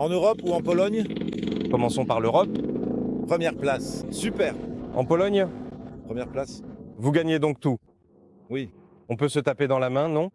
En Europe ou en Pologne? Commençons par l'Europe. Première place. Super. En Pologne, Première place? vous gagnez donc tout. Oui. On peut se taper dans la main, non?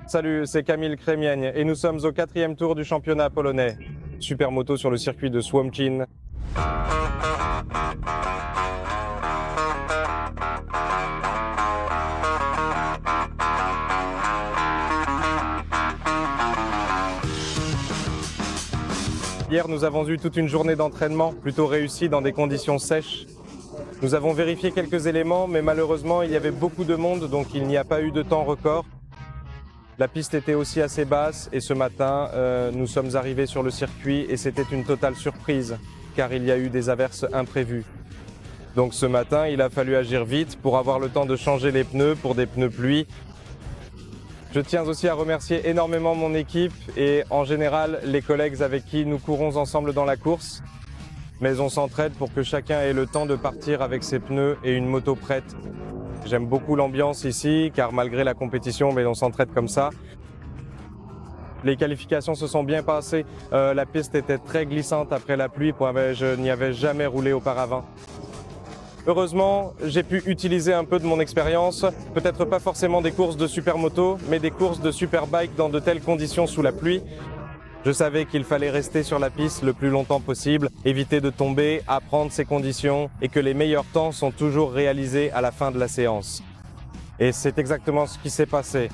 Salut, c'est Kamil Kremień et nous sommes au 4e tour du championnat polonais. Super moto sur le circuit de Słomczyn. Hier, nous avons eu toute une journée d'entraînement plutôt réussie dans des conditions sèches. Nous avons vérifié quelques éléments, mais malheureusement, il y avait beaucoup de monde, donc il n'y a pas eu de temps record. La piste était aussi assez basse et ce matin, nous sommes arrivés sur le circuit et c'était une totale surprise car il y a eu des averses imprévues. Donc ce matin, il a fallu agir vite pour avoir le temps de changer les pneus pour des pneus pluie. Je tiens aussi à remercier énormément mon équipe et en général les collègues avec qui nous courons ensemble dans la course. Mais on s'entraide pour que chacun ait le temps de partir avec ses pneus et une moto prête. J'aime beaucoup l'ambiance ici, car malgré la compétition, on s'entraide comme ça. Les qualifications se sont bien passées. La piste était très glissante après la pluie, je n'y avais jamais roulé auparavant. Heureusement, j'ai pu utiliser un peu de mon expérience, peut-être pas forcément des courses de supermoto, mais des courses de superbike dans de telles conditions sous la pluie. Je savais qu'il fallait rester sur la piste le plus longtemps possible, éviter de tomber, apprendre ces conditions et que les meilleurs temps sont toujours réalisés à la fin de la séance. Et c'est exactement ce qui s'est passé.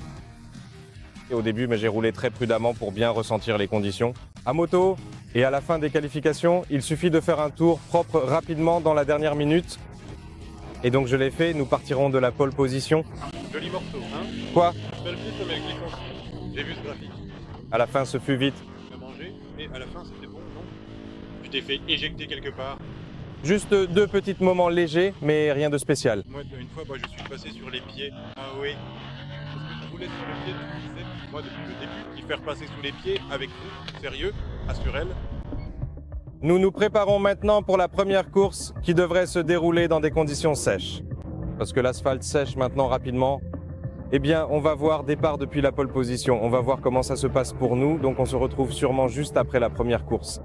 Et au début, j'ai roulé très prudemment pour bien ressentir les conditions. À moto et à la fin des qualifications, il suffit de faire un tour propre rapidement dans la dernière minute. Et donc je l'ai fait, nous partirons de la pole position. Joli morceau, hein? Quoi? Belle piste mais glissante. J'ai vu ce graphique. À la fin, ce fut vite. Manger, et à la fin c'était bon, non? Tu t'es fait éjecter quelque part. Juste 2 petits moments légers, mais rien de spécial. Moi, une fois, je suis passé sur les pieds. Ah oui. Parce que je roulais sur les pieds, tu disais, moi depuis le début, y faire passer sous les pieds avec vous, sérieux, Assurel. Nous nous préparons maintenant pour la première course qui devrait se dérouler dans des conditions sèches. Parce que l'asphalte sèche maintenant rapidement. Eh bien, on va voir départ depuis la pole position. On va voir comment ça se passe pour nous. Donc on se retrouve sûrement juste après la première course.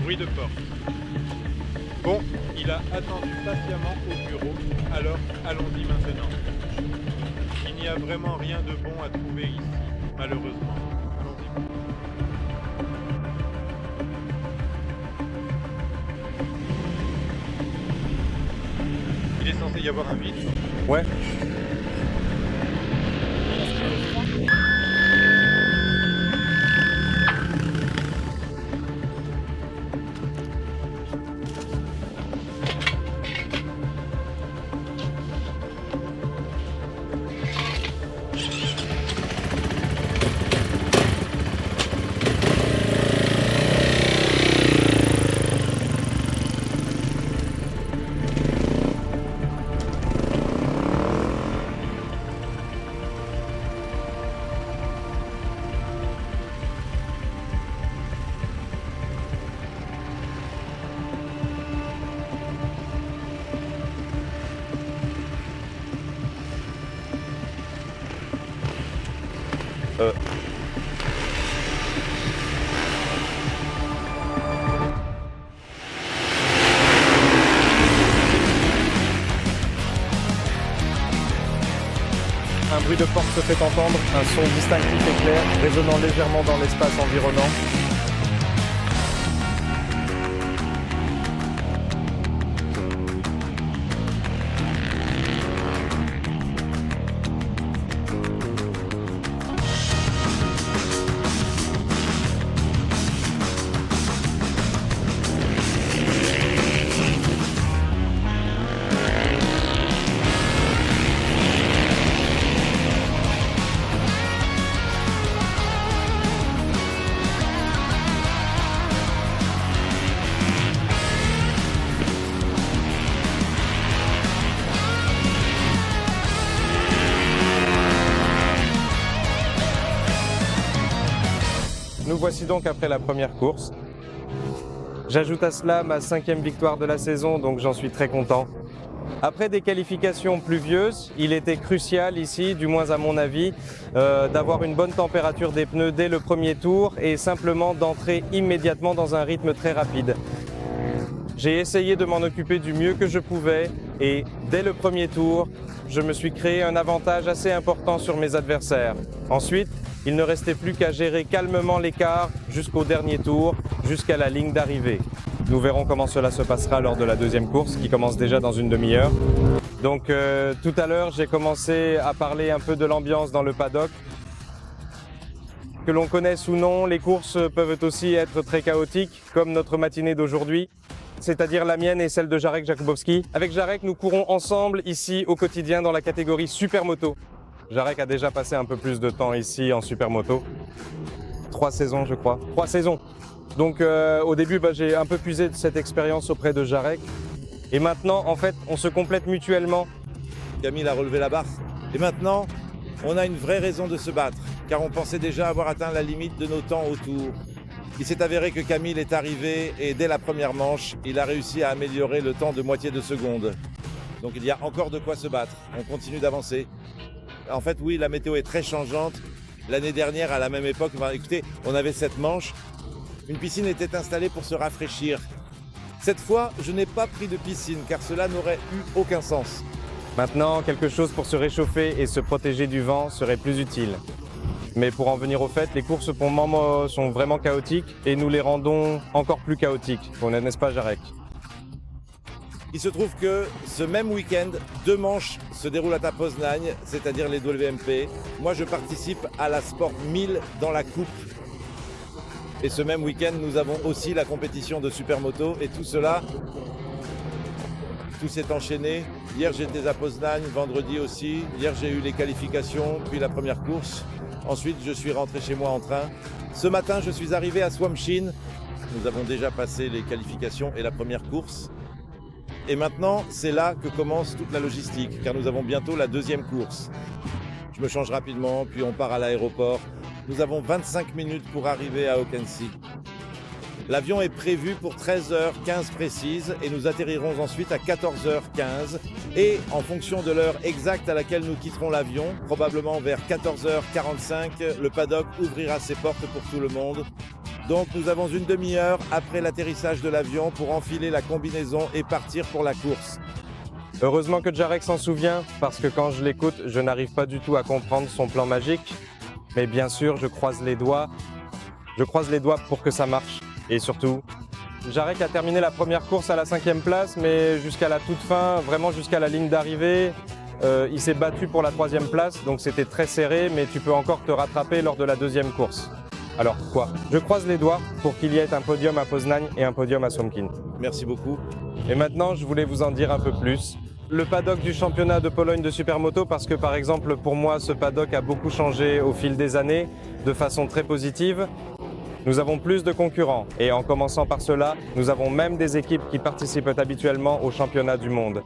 Bruit de porte. Bon, il a attendu patiemment au bureau, alors allons-y maintenant. Il n'y a vraiment rien de bon à trouver ici, malheureusement. Allons-y. Il est censé y avoir un vide. Ouais. Un bruit de porte se fait entendre, un son distinctif et clair, résonnant légèrement dans l'espace environnant. Nous voici donc après la première course. J'ajoute à cela ma 5e victoire de la saison, donc j'en suis très content. Après des qualifications pluvieuses, il était crucial ici, du moins à mon avis, d'avoir une bonne température des pneus dès le premier tour et simplement d'entrer immédiatement dans un rythme très rapide. J'ai essayé de m'en occuper du mieux que je pouvais et dès le premier tour, je me suis créé un avantage assez important sur mes adversaires. Ensuite, il ne restait plus qu'à gérer calmement l'écart jusqu'au dernier tour, jusqu'à la ligne d'arrivée. Nous verrons comment cela se passera lors de la deuxième course qui commence déjà dans une demi-heure. Donc tout à l'heure, j'ai commencé à parler un peu de l'ambiance dans le paddock. Que l'on connaisse ou non, les courses peuvent aussi être très chaotiques, comme notre matinée d'aujourd'hui, c'est-à-dire la mienne et celle de Jarek Jakubowski. Avec Jarek, nous courons ensemble ici au quotidien dans la catégorie Supermoto. Jarek a déjà passé un peu plus de temps ici en Supermoto. 3 saisons, je crois. 3 saisons. Donc au début, j'ai un peu puisé de cette expérience auprès de Jarek. Et maintenant, en fait, on se complète mutuellement. Camille a relevé la barre. Et maintenant, on a une vraie raison de se battre, car on pensait déjà avoir atteint la limite de nos temps au tour. Il s'est avéré que Camille est arrivé et dès la première manche, il a réussi à améliorer le temps de moitié de seconde. Donc il y a encore de quoi se battre. On continue d'avancer. En fait, oui, la météo est très changeante. L'année dernière, à la même époque, écoutez, on avait cette manche. Une piscine était installée pour se rafraîchir. Cette fois, je n'ai pas pris de piscine, car cela n'aurait eu aucun sens. Maintenant, quelque chose pour se réchauffer et se protéger du vent serait plus utile. Mais pour en venir au fait, les courses pour moi sont vraiment chaotiques et nous les rendons encore plus chaotiques. N'est-ce pas, Jarek ? Il se trouve que ce même week-end, 2 manches se déroulent à Poznań, c'est-à-dire les WMP. Moi, je participe à la Sport 1000 dans la coupe. Et ce même week-end, nous avons aussi la compétition de Supermoto. Et tout cela, tout s'est enchaîné. Hier, j'étais à Poznań, vendredi aussi. Hier, j'ai eu les qualifications, puis la première course. Ensuite, je suis rentré chez moi en train. Ce matin, je suis arrivé à Swampshin. Nous avons déjà passé les qualifications et la première course. Et maintenant, c'est là que commence toute la logistique, car nous avons bientôt la deuxième course. Je me change rapidement, puis on part à l'aéroport. Nous avons 25 minutes pour arriver à Hockenheim. L'avion est prévu pour 13h15 précise et nous atterrirons ensuite à 14h15. Et en fonction de l'heure exacte à laquelle nous quitterons l'avion, probablement vers 14h45, le paddock ouvrira ses portes pour tout le monde. Donc nous avons une demi-heure après l'atterrissage de l'avion pour enfiler la combinaison et partir pour la course. Heureusement que Jarek s'en souvient, parce que quand je l'écoute, je n'arrive pas du tout à comprendre son plan magique. Mais bien sûr, je croise les doigts. Je croise les doigts pour que ça marche. Et surtout, Jarek a terminé la première course à la 5e place, mais jusqu'à la toute fin, vraiment jusqu'à la ligne d'arrivée, il s'est battu pour la 3e place, donc c'était très serré, mais tu peux encore te rattraper lors de la 2e course. Alors quoi ? Je croise les doigts pour qu'il y ait un podium à Poznań et un podium à Słomkin. Merci beaucoup. Et maintenant, je voulais vous en dire un peu plus. Le paddock du championnat de Pologne de Supermoto, parce que par exemple, pour moi, ce paddock a beaucoup changé au fil des années, de façon très positive. Nous avons plus de concurrents et en commençant par cela, nous avons même des équipes qui participent habituellement au championnat du monde.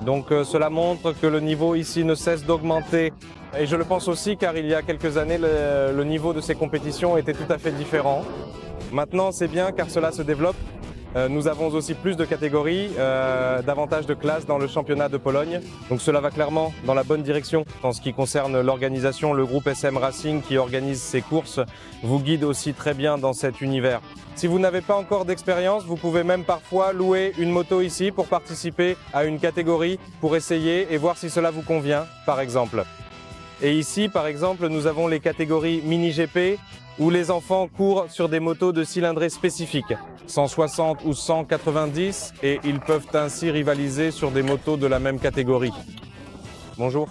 Donc cela montre que le niveau ici ne cesse d'augmenter. Et je le pense aussi car il y a quelques années, le niveau de ces compétitions était tout à fait différent. Maintenant, c'est bien car cela se développe Nous avons aussi plus de catégories, davantage de classes dans le championnat de Pologne. Donc cela va clairement dans la bonne direction. En ce qui concerne l'organisation, le groupe SM Racing qui organise ces courses vous guide aussi très bien dans cet univers. Si vous n'avez pas encore d'expérience, vous pouvez même parfois louer une moto ici pour participer à une catégorie, pour essayer et voir si cela vous convient, par exemple. Et ici, par exemple, nous avons les catégories mini GP où les enfants courent sur des motos de cylindrée spécifiques, 160 ou 190, et ils peuvent ainsi rivaliser sur des motos de la même catégorie. Bonjour.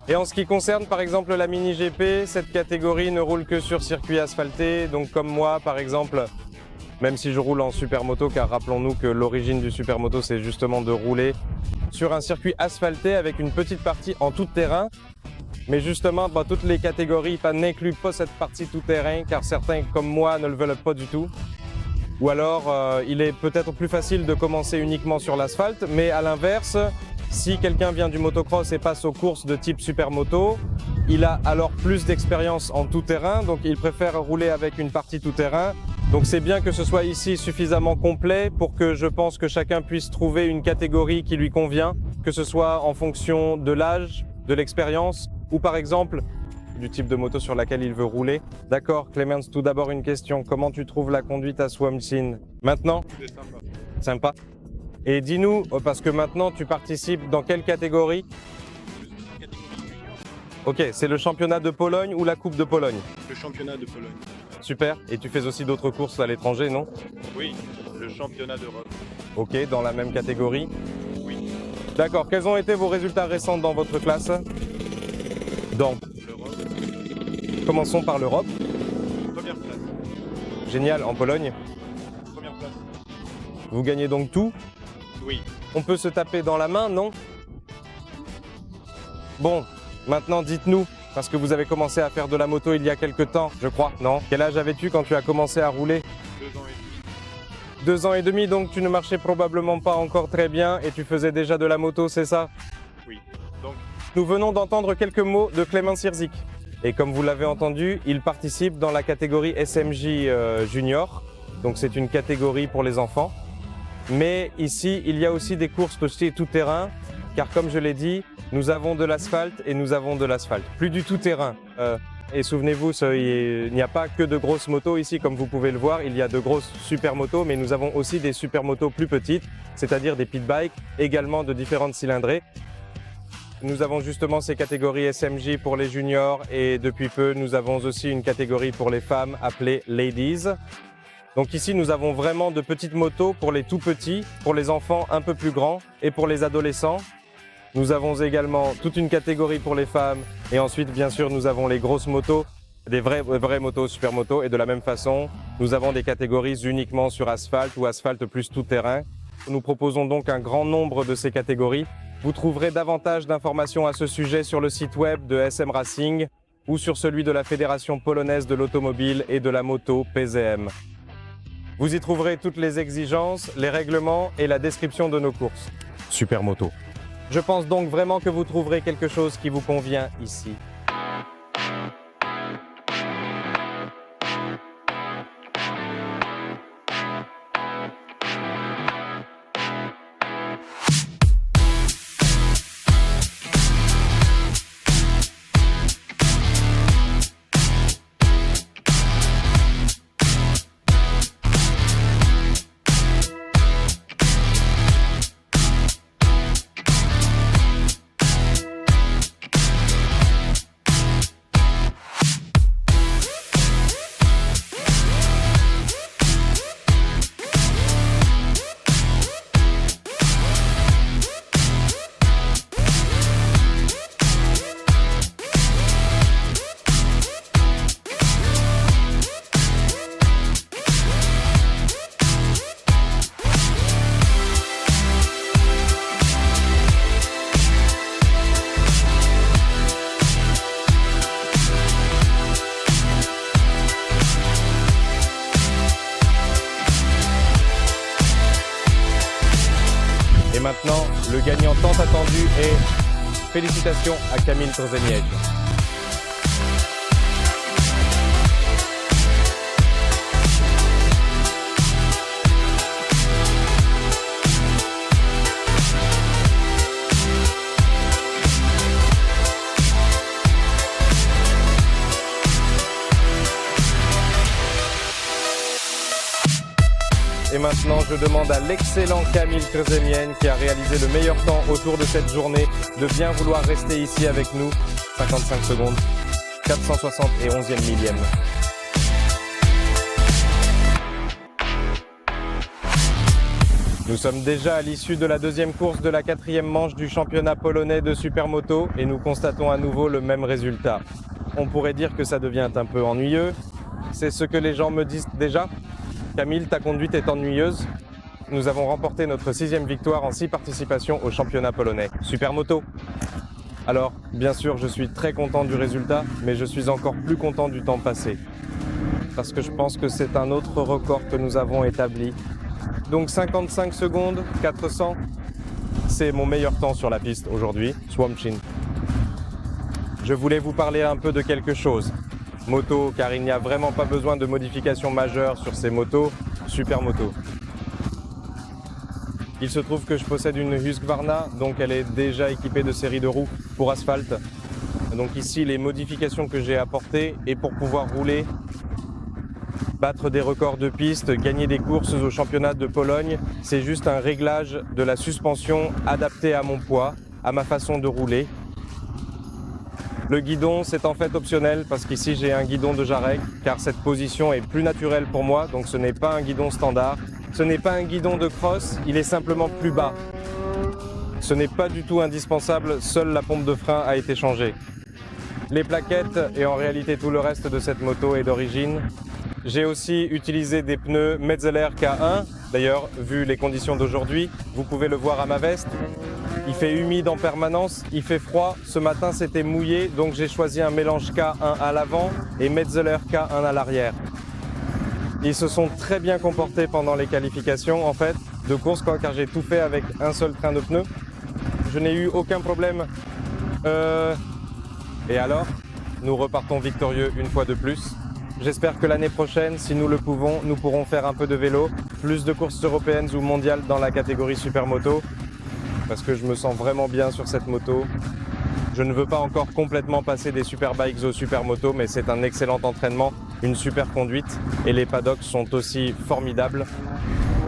Et en ce qui concerne par exemple la mini GP, cette catégorie ne roule que sur circuit asphalté, donc comme moi par exemple, même si je roule en supermoto, car rappelons-nous que l'origine du supermoto c'est justement de rouler sur un circuit asphalté avec une petite partie en tout terrain. Mais justement, toutes les catégories n'incluent pas cette partie tout-terrain, car certains, comme moi, ne le veulent pas du tout. Ou alors, il est peut-être plus facile de commencer uniquement sur l'asphalte, mais à l'inverse, si quelqu'un vient du motocross et passe aux courses de type supermoto, il a alors plus d'expérience en tout-terrain, donc il préfère rouler avec une partie tout-terrain. Donc c'est bien que ce soit ici suffisamment complet pour que je pense que chacun puisse trouver une catégorie qui lui convient, que ce soit en fonction de l'âge, de l'expérience, ou par exemple du type de moto sur laquelle il veut rouler. D'accord, Clemens, tout d'abord une question. Comment tu trouves la conduite à Swamchin maintenant? C'est sympa. Sympa. Et dis-nous, parce que maintenant tu participes dans quelle catégorie? Ok, c'est le championnat de Pologne ou la Coupe de Pologne? Le championnat de Pologne. Super. Et tu fais aussi d'autres courses à l'étranger, non? Oui, le championnat d'Europe. Ok, dans la même catégorie? Oui. D'accord. Quels ont été vos résultats récents dans votre classe? Dans L'Europe. Commençons par l'Europe. Première place. Génial, en Pologne. Première place. Vous gagnez donc tout? Oui. On peut se taper dans la main, non? Bon, maintenant dites-nous, parce que vous avez commencé à faire de la moto il y a quelque temps, je crois, non? Quel âge avais-tu quand tu as commencé à rouler? 2 ans et demi. 2 ans et demi, donc tu ne marchais probablement pas encore très bien et tu faisais déjà de la moto, c'est ça? Oui. Donc, Nous venons d'entendre quelques mots de Clemens Sirzik. Et comme vous l'avez entendu, il participe dans la catégorie SMJ Junior. Donc c'est une catégorie pour les enfants. Mais ici, il y a aussi des courses aussi tout-terrain. Car comme je l'ai dit, nous avons de l'asphalte et nous avons de l'asphalte. Plus du tout-terrain. Et souvenez-vous, il n'y a pas que de grosses motos ici, comme vous pouvez le voir. Il y a de grosses supermotos, mais nous avons aussi des supermotos plus petites, c'est-à-dire des pit bikes, également de différentes cylindrées. Nous avons justement ces catégories SMJ pour les juniors et depuis peu, nous avons aussi une catégorie pour les femmes appelée Ladies. Donc ici, nous avons vraiment de petites motos pour les tout petits, pour les enfants un peu plus grands et pour les adolescents. Nous avons également toute une catégorie pour les femmes et ensuite, bien sûr, nous avons les grosses motos, des vraies motos, supermotos. Et de la même façon, nous avons des catégories uniquement sur asphalte ou asphalte plus tout-terrain. Nous proposons donc un grand nombre de ces catégories. Vous trouverez davantage d'informations à ce sujet sur le site web de SM Racing ou sur celui de la Fédération polonaise de l'automobile et de la moto PZM. Vous y trouverez toutes les exigences, les règlements et la description de nos courses. Supermoto. Je pense donc vraiment que vous trouverez quelque chose qui vous convient ici. Et maintenant, le gagnant tant attendu est... Félicitations à Kamil Trzenieś. Et maintenant, je demande à l'excellent Kamil Krezemien, qui a réalisé le meilleur temps autour de cette journée, de bien vouloir rester ici avec nous. 55 secondes, 471e millième. Nous sommes déjà à l'issue de la deuxième course de la 4e manche du championnat polonais de supermoto et nous constatons à nouveau le même résultat. On pourrait dire que ça devient un peu ennuyeux. C'est ce que les gens me disent déjà. Kamil, ta conduite est ennuyeuse. Nous avons remporté notre 6e victoire en 6 participations au championnat polonais. Supermoto. Alors, bien sûr, je suis très content du résultat, mais je suis encore plus content du temps passé. Parce que je pense que c'est un autre record que nous avons établi. Donc 55 secondes, 400, c'est mon meilleur temps sur la piste aujourd'hui, Słomczyn. Je voulais vous parler un peu de quelque chose. Moto, car il n'y a vraiment pas besoin de modifications majeures sur ces motos, supermoto. Il se trouve que je possède une Husqvarna, donc elle est déjà équipée de série de roues pour asphalte. Donc ici, les modifications que j'ai apportées, et pour pouvoir rouler, battre des records de piste, gagner des courses au championnat de Pologne, c'est juste un réglage de la suspension adapté à mon poids, à ma façon de rouler. Le guidon, c'est en fait optionnel parce qu'ici j'ai un guidon de Jarek, car cette position est plus naturelle pour moi, donc ce n'est pas un guidon standard. Ce n'est pas un guidon de cross, il est simplement plus bas. Ce n'est pas du tout indispensable, seule la pompe de frein a été changée. Les plaquettes et en réalité tout le reste de cette moto est d'origine. J'ai aussi utilisé des pneus Metzeler K1. D'ailleurs, vu les conditions d'aujourd'hui, vous pouvez le voir à ma veste. Il fait humide en permanence, il fait froid. Ce matin, c'était mouillé, donc j'ai choisi un mélange K1 à l'avant et Metzeler K1 à l'arrière. Ils se sont très bien comportés pendant les qualifications, en fait, de course, car j'ai tout fait avec un seul train de pneus. Je n'ai eu aucun problème. Et alors, nous repartons victorieux une fois de plus. J'espère que l'année prochaine, si nous le pouvons, nous pourrons faire un peu de vélo, plus de courses européennes ou mondiales dans la catégorie supermoto, parce que je me sens vraiment bien sur cette moto. Je ne veux pas encore complètement passer des superbikes aux supermotos, mais c'est un excellent entraînement, une super conduite, et les paddocks sont aussi formidables.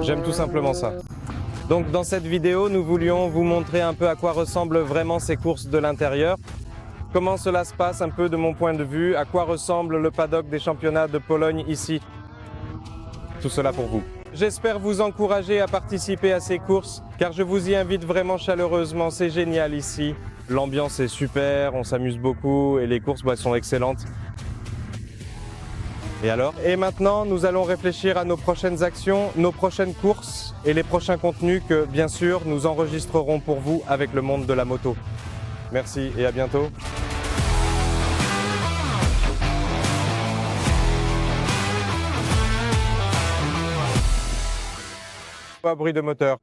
J'aime tout simplement ça. Donc dans cette vidéo, nous voulions vous montrer un peu à quoi ressemblent vraiment ces courses de l'intérieur. Comment cela se passe un peu de mon point de vue, à quoi ressemble le paddock des championnats de Pologne ici. Tout cela pour vous. J'espère vous encourager à participer à ces courses, car je vous y invite vraiment chaleureusement, c'est génial ici. L'ambiance est super, on s'amuse beaucoup et les courses sont excellentes. Et alors? Et maintenant, nous allons réfléchir à nos prochaines actions, nos prochaines courses et les prochains contenus que, bien sûr, nous enregistrerons pour vous avec le monde de la moto. Merci et à bientôt. Pas bruit de moteur.